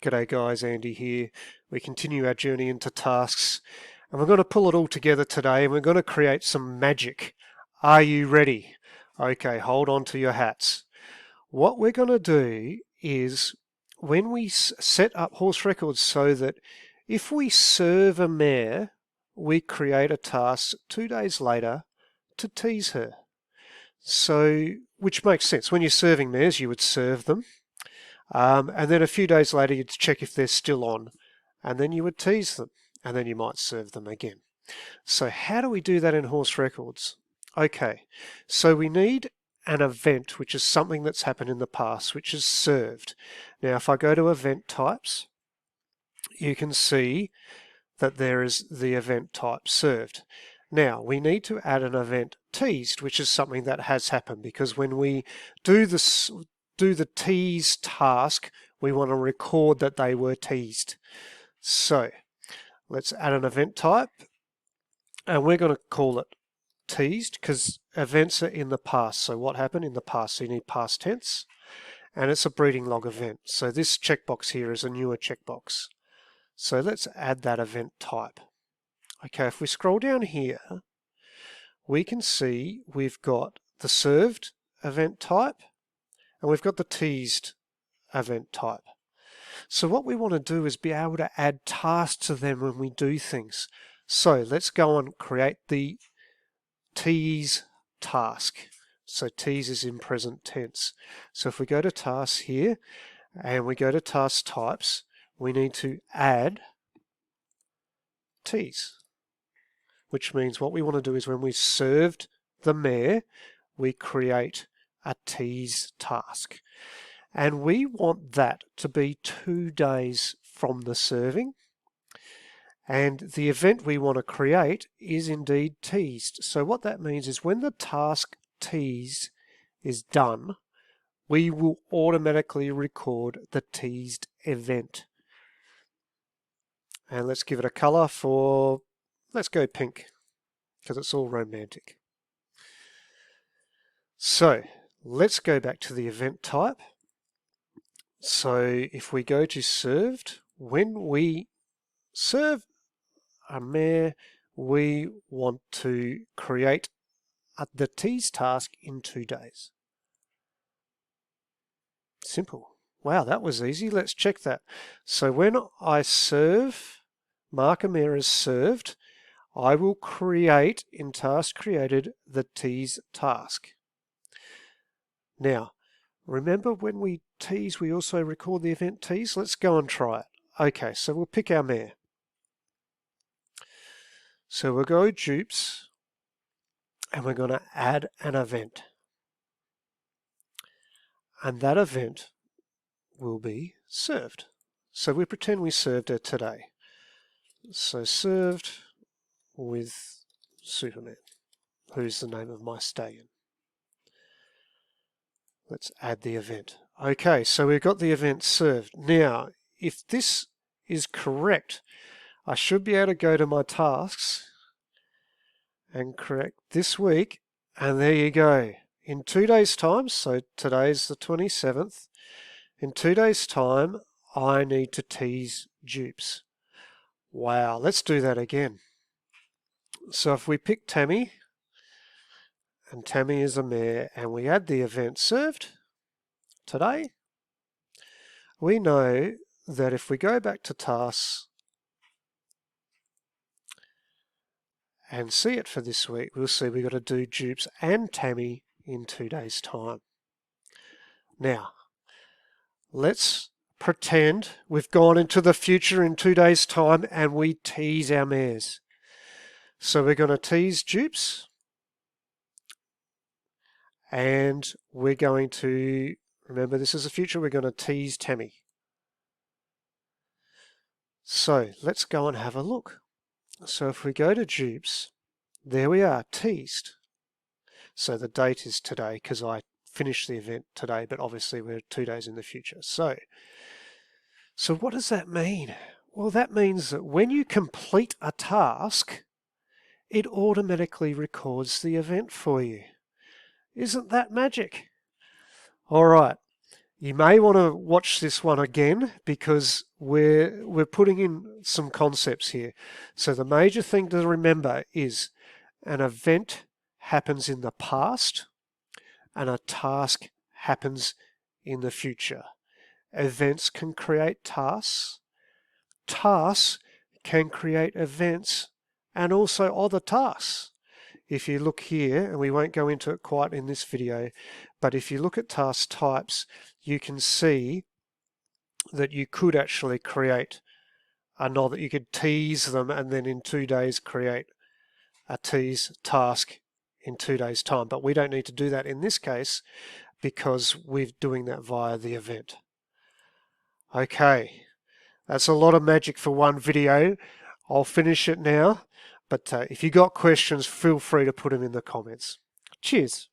G'day guys, Andy here. We continue our journey into tasks and we're going to pull it all together today and we're going to create some magic. Are you ready? Okay, hold on to your hats. What we're going to do is when we set up HorseRecords so that if we serve a mare, we create a task 2 days later to tease her. So, which makes sense. When you're serving mares, you would serve them. And then a few days later, you'd check if they're still on, and then you would tease them, and then you might serve them again. So how do we do that in HorseRecords? Okay, so we need an event, which is something that's happened in the past, which is served. Now, if I go to event types, you can see that there is the event type served. Now, we need to add an event teased, which is something that has happened, because when we do the tease task, we want to record that they were teased. So let's add an event type and we're going to call it teased because events are in the past. So what happened in the past? So you need past tense and it's a breeding log event. So this checkbox here is a newer checkbox. So let's add that event type. Okay, if we scroll down here, we can see we've got the served event type and we've got the teased event type. So what we want to do is be able to add tasks to them when we do things. So let's go and create the tease task. So tease is in present tense. So if we go to tasks here and we go to task types, we need to add tease, which means what we want to do is when we served the mare, we create a tease task. And we want that to be 2 days from the serving. And the event we want to create is indeed teased. So what that means is when the task tease is done, we will automatically record the teased event. And let's give it a color for, let's go pink, because it's all romantic. So let's go back to the event type. So if we go to served, when we serve a mare, we want to create the tease task in 2 days. Simple. Wow, that was easy. Let's check that. So when I mark a mare as served, I will create in task created the tease task. Now, remember when we tease, we also record the event tease? Let's go and try it. Okay, so we'll pick our mare. So we'll go dupes and we're going to add an event. And that event will be served. So we pretend we served her today. So served with Superman, who's the name of my stallion. Let's add the event. Okay, so we've got the event served. Now, if this is correct, I should be able to go to my tasks and correct this week, and there you go. In 2 days' time, so today's the 27th, in 2 days' time, I need to tease dupes. Wow, let's do that again. So if we pick Tammy, and Tammy is a mare, and we add the event served today, we know that if we go back to tasks and see it for this week, we'll see we've got to do dupes and Tammy in 2 days' time. Now, let's pretend we've gone into the future in 2 days' time and we tease our mares. So we're going to tease dupes and we're going to, remember this is the future, we're going to tease Tammy. So let's go and have a look. So if we go to dupes, there we are, teased. So the date is today because I finished the event today, but obviously we're 2 days in the future. So what does that mean? Well, that means that when you complete a task, it automatically records the event for you. Isn't that magic? All right. You may want to watch this one again because we're putting in some concepts here. So the major thing to remember is an event happens in the past and a task happens in the future. Events can create tasks. Tasks can create events and also other tasks. If you look here, and we won't go into it quite in this video, but if you look at task types, you can see that you could actually create another, you could tease them and then in 2 days create a tease task in 2 days' time. But we don't need to do that in this case because we're doing that via the event. Okay, that's a lot of magic for one video. I'll finish it now, but if you got questions, feel free to put them in the comments. Cheers.